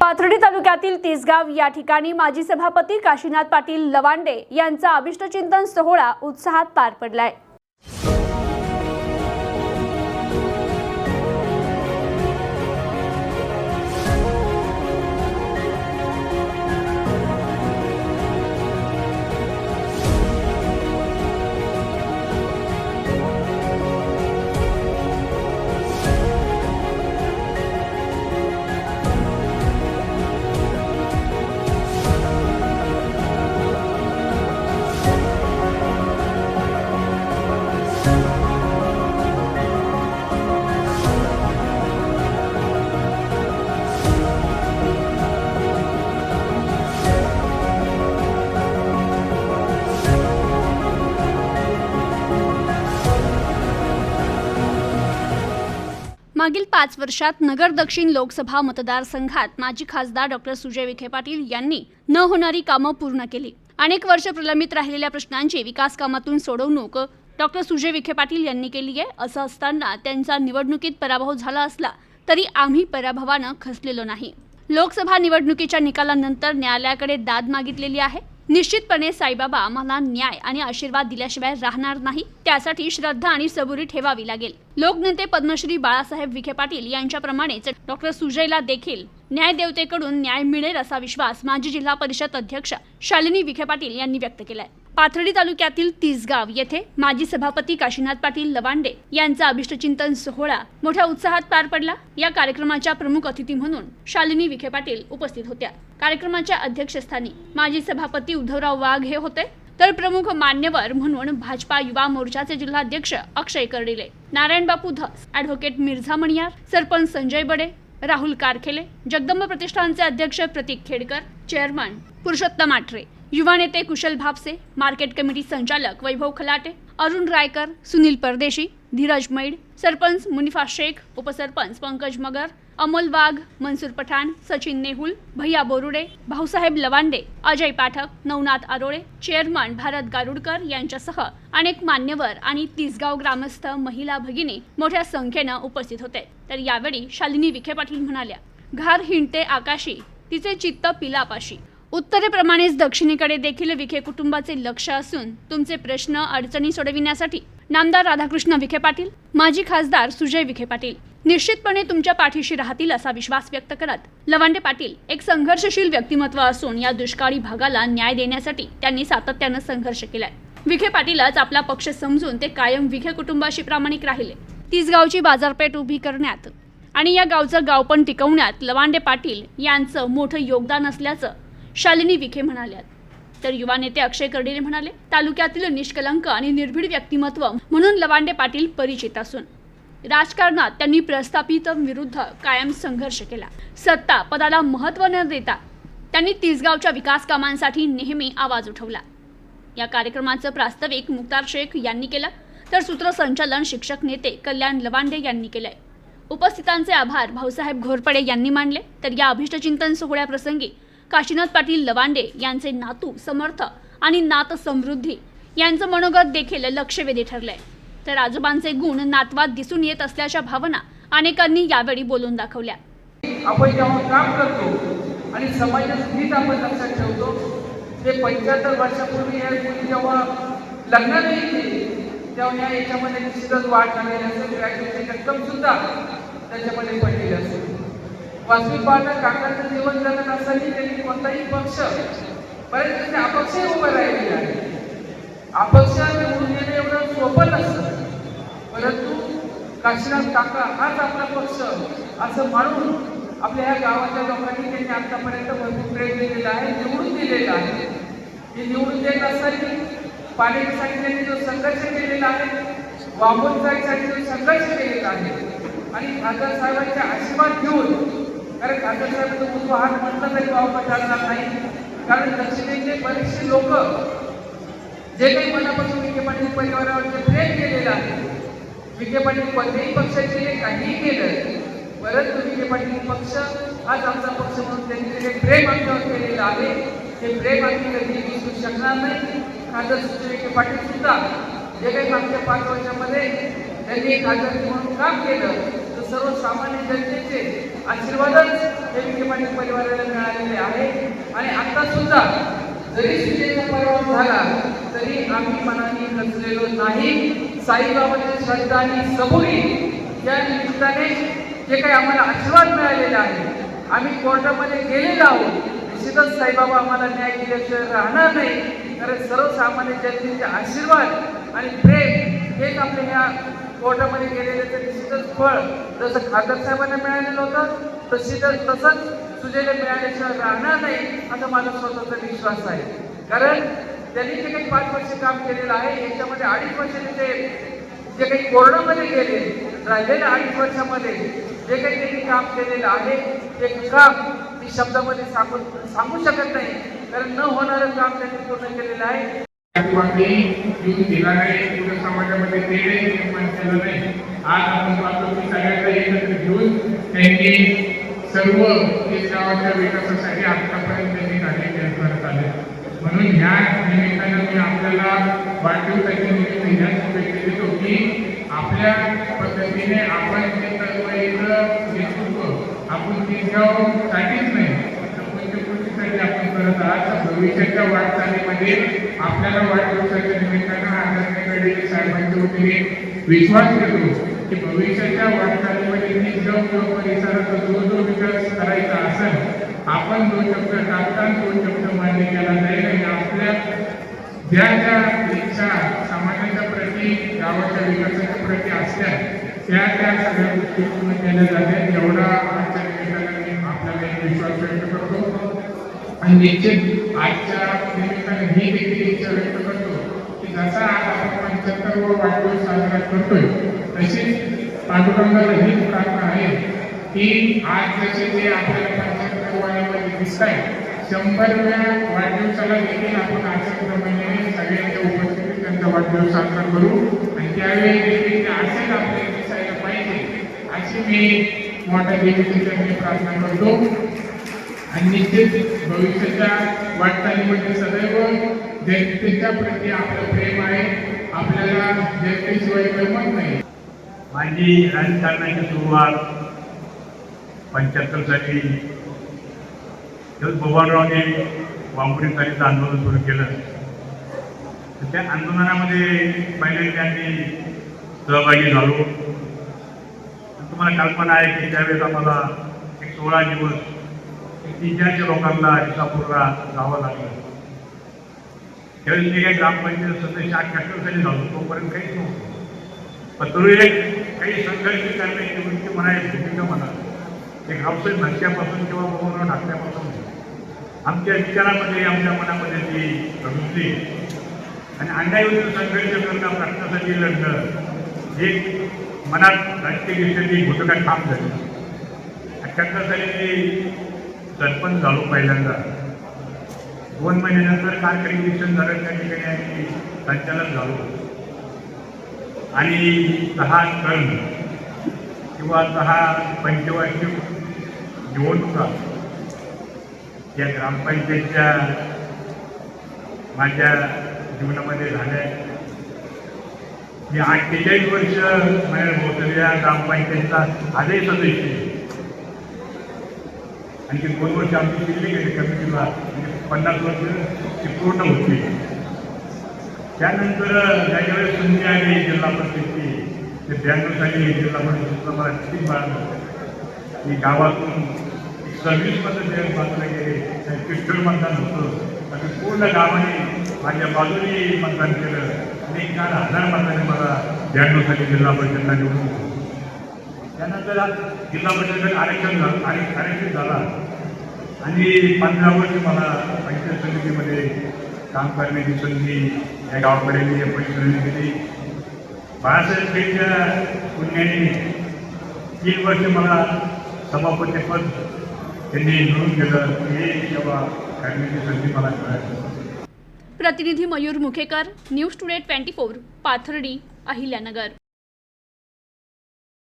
पाथर्डी तालुक्यातील तिसगाव या ठिकाणी माजी सभापती काशीनाथ पाटील लवांडे यांचा अभिष्टचिंतन सोहळा उत्साहात पार पडलाय। मागील 5 वर्षात नगर दक्षिण लोकसभा मतदारसंघात माजी खासदार डॉ. सुजय विखे पाटील यांनी न होणारी कामं पूर्ण केली। अनेक वर्ष प्रलंबित राहिलेल्या प्रश्नांची विकास कामातून सोडवणूक डॉ. सुजय विखे पाटील यांनी केली आहे। असं असताना त्यांचा निवडणुकीत पराभव झाला असला तरी आम्ही पराभवानं खचलेलो नाही। लोकसभा निवडणुकीच्या निकालानंतर न्यायालयाकडे दाद मागितलेली आहे। निश्चितपणे साईबाबा आम्हाला न्याय आणि आशीर्वाद दिल्याशिवाय राहणार नाही। त्यासाठी श्रद्धा आणि सबुरी ठेवावी लागेल। लोकनेते पद्मश्री बाळासाहेब विखे पाटील यांच्याप्रमाणेच डॉ. सुजयला देखील न्यायदेवतेकडून न्याय मिळेल असा विश्वास माजी जिल्हा परिषद अध्यक्ष शालिनी विखे पाटील यांनी व्यक्त केलाय। पाथर्डी तालुक्यातील तिसगाव येथे माजी सभापती काशीनाथ पाटील लवांडे यांचा अभिष्टचिंतन सोहळा मोठ्या उत्साहात पार पडला। या कार्यक्रमाच्या प्रमुख अतिथी म्हणून शालिनी विखे पाटील उपस्थित होत्या। कार्यक्रमाच्या अध्यक्षस्थानी माजी सभापती उद्धवराव वाघ हे होते, तर प्रमुख मान्यवर म्हणून भाजपा युवा मोर्चाचे जिल्हाध्यक्ष अक्षय कर्डिले, नारायण बापू धस, ॲडव्होकेट मिर्झा मणियार, सरपंच संजय बडे, राहुल कारखेले, जगदंब प्रतिष्ठानचे अध्यक्ष प्रतीक खेडकर, चेअरमन पुरुषोत्तम आठरे, युवा नेते कुशल भापसे, मार्केट कमिटी संचालक वैभव खलाटे, अरुण रायकर, सुनील परदेशी, धीरज मैड, सरपंच मुनिफा शेख, उपसरपंच पंकज मगर, अमोल वाघ, मनसूर पठाण, सचिन नेहुल, भैया बोरुडे, भाऊसाहेब लवांडे, अजय पाठक, नवनाथ आरोळे, चेअरमन भारत गारुडकर यांच्यासह अनेक मान्यवर आणि तिसगाव ग्रामस्थ महिला भगिनी मोठ्या संख्येनं उपस्थित होते। तर यावेळी शालिनी विखे पाटील म्हणाल्या, घार हिंडते आकाशी, तिचे चित्त पिलापाशी। उत्तरेप्रमाणेच दक्षिणेकडे देखील विखे कुटुंबाचे लक्ष असून तुमचे प्रश्न अडचणी सोडविण्यासाठी नामदार राधाकृष्ण विखे पाटील, माजी खासदार सुजय विखे पाटील निश्चितपणे तुमच्या पाठीशी राहतील असा विश्वास व्यक्त करत लवांडे पाटील एक संघर्षशील व्यक्तिमत्व असून या दुष्काळी भागाला न्याय देण्यासाठी त्यांनी सातत्यानं संघर्ष केलाय। विखे पाटीलच आपला पक्ष समजून ते कायम विखे कुटुंबाशी प्रामाणिक राहिले। तिसगावची बाजारपेठ उभी करण्यात आणि या गावचं गावपण टिकवण्यात लवांडे पाटील यांचं मोठं योगदान असल्याचं शालिनी विखे म्हणाल्या। तर युवा नेते अक्षय कर्डिले म्हणाले, तालुक्यातील निष्कलंक आणि निर्भीड व्यक्तिमत्व म्हणून लवांडे पाटील परिचित असून राजकारणात त्यांनी प्रस्थापित विरुद्ध कायम संघर्ष केला। सत्ता पदाला महत्त्व न देता त्यांनी तिसगावच्या विकास कामांसाठी नेहमी आवाज उठवला। या कार्यक्रमाचं प्रास्ताविक मुक्तार शेख यांनी केलं, तर सूत्रसंचालन शिक्षक नेते कल्याण लवांडे यांनी केलंय। उपस्थितांचे आभार भाऊसाहेब घोरपडे यांनी मानले। तर या अभिष्टचिंतन सोहळ्याप्रसंगी काशीनाथ पाटील लवांडे यांचे नातू समर्थ आणि नात समृद्धी यांचं मनोगत देखील लक्षवेधी ठरलंय। तर आजोबांचे गुण नातवात दिसून येत असल्याच्या भावना अनेकांनी यावेळी बोलून दाखवल्या। आपण जेव्हा काम करतो आणि समाजाचं हित आपण लक्षात ठेवतो, ते 75 वर्षापूर्वी या मुली जेव्हा लग्नाला येते तेव्हा याच्यामध्ये निश्चितच वाढ झालेली असेल, ग्रॅज्युएशन रक्कम सुद्धा त्याच्यामध्ये पडलेली असेल। वास्तविक पाहता काकांचं जीवन जगत असताना त्यांनी कोणताही पक्ष बरेच अपक्ष उभं राहिलेले आहे। अपक्ष निवडून येणं एवढं सोपं नसतं, परंतु काशीनाथ काका हाच आपला पक्ष असं मानून आपल्या ह्या गावाच्या लोकांनी त्यांनी आतापर्यंत भरपूर प्रेम दिलेलं आहे, निवडून दिलेलं आहे। हे निवडून देत असताना पाण्यासाठी त्यांनी जो संघर्ष केलेला आहे, वापरसाठी जो संघर्ष केलेला आहे आणि खासदार साहेबांचे आशीर्वाद घेऊन, कारण खासदार साहेबांचा मुद्दा हात म्हटलं तरी वापर चालणार नाही, कारण दक्षिणेतले बरेचसे लोक जे काही मनापासून विखे पाटील परिवारावरती प्रेम केलेलं आहे, विखे पाटील कोणत्याही पक्षाचे काहीही केलं, परंतु विखे पाटील पक्ष हाच आमचा पक्ष म्हणून त्यांनी जे प्रेम आमच्यावर केलेलं आहे ते प्रेम आम्ही कधी विसरू शकणार नाही। खासदार सुजय विखे पाटील सुद्धा जे काही मागच्या 5 वर्षामध्ये त्यांनी खासदार म्हणून काम केलं, तर सर्वसामान्य जनतेचे आशीर्वादच हे विखे पाटील परिवाराला मिळालेले आहे. आणि आता सुद्धा जरी सुजयचा परिवार झाला तरी आम्ही मनाने खचलेलो नाही. साईबाबांची श्रद्धा आणि सबुरी या निमित्ताने जे काही आम्हाला आशीर्वाद मिळालेला आहे, आम्ही कोर्टामध्ये गेलेलो आहोत. निश्चितच साईबाबा आम्हाला न्याय दिल्याशिवाय राहणार नाही, कारण सर्वसामान्य जनतेचे आशीर्वाद आणि प्रेम हेच आपल्या ह्या कोर्टामध्ये गेलेल्याचं निश्चितच फळ जसं खासदार साहेबांना मिळालेलं होतं तसंच सुजयला मिळाल्याशिवाय राहणार नाही असा माझा स्वतःचा विश्वास आहे. कारण त्यांनी जे काही 5 वर्ष काम केलेलं आहे याच्यामध्ये 2.5 वर्ष ते जे काही कोरोनामध्ये गेले, राहिलेल्या 2.5 वर्षामध्ये जे काही त्यांनी काम केलेलं आहे ते काम मी शब्दामध्ये सांगू शकत नाही, कारण न होणारं काम त्यांनी पूर्ण केलेलं आहे. दिला नाही, पूर्ण समाजामध्ये तेढ निर्माण केलं नाही. आज आपण पाहतो की सगळ्यांना एकत्र घेऊन त्यांनी सर्व गावाच्या विकासासाठी आतापर्यंत त्यांनी कार्य करत आले. म्हणून ह्या निमित्तानं मी आपल्याला वाढदिवसाच्या निमित्त ह्या शुभेच्छा देतो की आपल्या पद्धतीने आपण जे चळवळीचं नेतृत्व आपण साठीच नाही तर पंचकृतीसाठी आपण करत आहात. भविष्याच्या वाटचालीमध्ये आपल्याला वाढदिवसाच्या निमित्तानं आदरणीय साहेबांच्या वतीने विश्वास देतो की भविष्याच्या वाटचालीमध्ये जो परिसराचा जो विकास करायचा असेल आपण 2 शब्द टाकताना 2 शब्द मान्य केला जाईल. आणि आपल्या ज्या इच्छा समाजाच्या प्रती गावाच्या विकासाच्या प्रती असल्या त्या सगळ्या गोष्टी पूर्ण केल्या जातात. एवढा आजच्या निमित्ताने आपल्याला एक विश्वास व्यक्त करतो. आणि निश्चित आजच्या निमित्ताने ही देखील इच्छा व्यक्त करतो की जसा आज आपण 75वा वाढदिवस साजरा करतोय तशीच पांडुरंगाला हीच प्रार्थना आहे की आज जसे ते आपल्याला 75 वयामध्ये दिसत आहे 100व्या वाढदिवसाला देखील आपण अशाच प्रमाणे सगळ्यांच्या उपस्थितीत त्यांचा वाढदिवस साजरा करू. आणि त्यावेळी देखील ते असेच आपल्याला दिसायला पाहिजे अशी मी मोठ्या देवीची प्रार्थना करतो. आणि निश्चित भविष्याच्या वाटचालीमध्ये सदैव जनतेच्या प्रती आपलं प्रेम आहे. आपल्याला जनतेशिवाय करमत नाही. माझी राजकारणाची सुरुवात 75 साली बबनरावने वांपुरीकरांचं आंदोलन सुरू केलं. तर त्या आंदोलनामध्ये पहिल्यांदा आम्ही सहभागी झालो. तुम्हाला कल्पना आहे की त्यावेळेस आम्हाला एक 16 दिवस 300 लोकांना विसापूरला जावं लागलं. त्यावेळेस मी काही ग्रामपंचायत सदस्य 78 साली झालो, तोपर्यंत काहीच नव्हतं. पण तरी काही संघर्ष करण्याची वृत्ती म्हणायची भूमिका म्हणा एक व्यावसायिक भाष्यापासून किंवा बघून टाकण्यापासून आमच्या विचारामध्ये आमच्या मनामध्ये ती रुजली. आणि अन्यायविरुद्ध संघर्ष करणं प्रश्नासाठी लढणं एक मनात राजकीय दृष्ट्या भूमिका ठाम झाली. 78 साली मी सरपंच झालो पहिल्यांदा. 2 महिन्यानंतर कारखानी इलेक्शन झालं, त्या ठिकाणी आम्ही संचालक झालो. आणि 10 टर्म किंवा 10 पंचवार्षिक निवडणुका या ग्रामपंचायतच्या माझ्या जीवनामध्ये झाल्या. मी 48 वर्ष माझ्या भोसलेल्या ग्रामपंचायतीचा आजही सदस्य. आणखी 2 वर्ष आमची दिल्ली गेली कमिटीला, म्हणजे 50 वर्ष ती पूर्ण होती. त्यानंतर ज्यावेळेस संधी आली जिल्हा परिषदची ते 92 साली जिल्हा परिषदेला मला तिकीट मिळालं. मी गावातून 26 बाजूला गेले, पिस्टल मतदान होतं. आणि पूर्ण गावाने माझ्या बाजूने मतदान केलं. आणि 4,000 मतांनी मला 92 साली जिल्हा परिषदला निवडून दिलं. त्यानंतर जिल्हा परिषदेत आरक्षण झाला. आणि 15 वर्ष मला पंचायत समितीमध्ये काम करण्याची संधी या गावाकडे मी या परिसराने दिली. बाळासाहेब पेठच्या पुण्याने 3 वर्ष मला सभापतीपद त्यांनी निवडून दिलं. हे जेव्हा करण्याची संधी मला मिळाली. प्रतिनिधी मयूर मुखेकर, न्यूज टुडे 24, पाथर्डी, अहिल्यानगर.